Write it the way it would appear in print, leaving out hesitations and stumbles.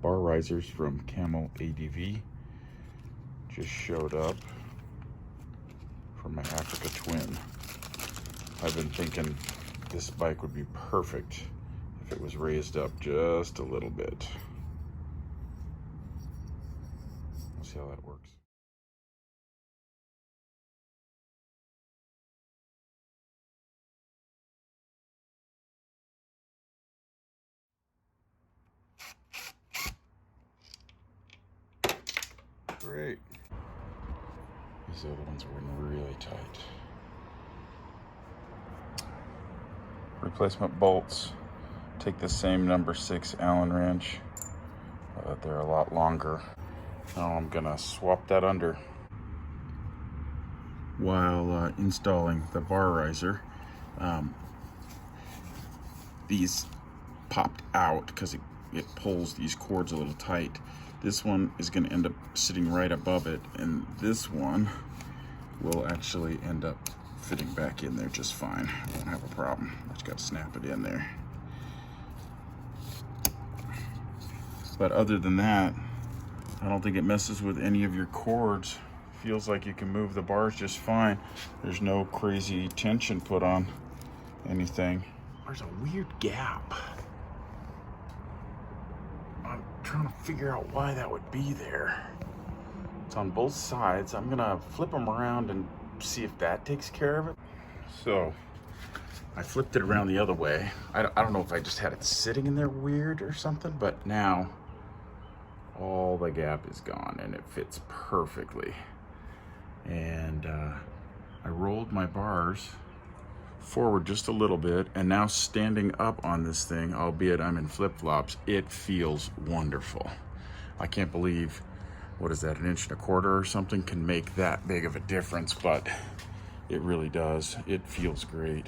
bar risers from Camel ADV just showed up for my Africa Twin. I've been thinking this bike would be perfect if it was raised up just a little bit. We'll see how that works. Great. These other ones were in really tight. Replacement bolts. Take the same number 6 Allen wrench. They're a lot longer. Now I'm gonna swap that under. While installing the bar riser, these popped out because it pulls these cords a little tight. This one is going to end up sitting right above it, and this one will actually end up fitting back in there just fine. I won't have a problem. I just got to snap it in there. But other than that, I don't think it messes with any of your cords. Feels like you can move the bars just fine. There's no crazy tension put on anything. There's a weird gap. I'm trying to figure out why that would be there. It's on both sides. I'm gonna flip them around and see if that takes care of it. So I flipped it around the other way. I don't know if I just had it sitting in there weird or something, but now all the gap is gone and it fits perfectly. And I rolled my bars forward just a little bit, and now standing up on this thing, albeit I'm in flip-flops, it feels wonderful. I can't believe, what is that, 1.25 inches or something can make that big of a difference, but it really does. It feels great.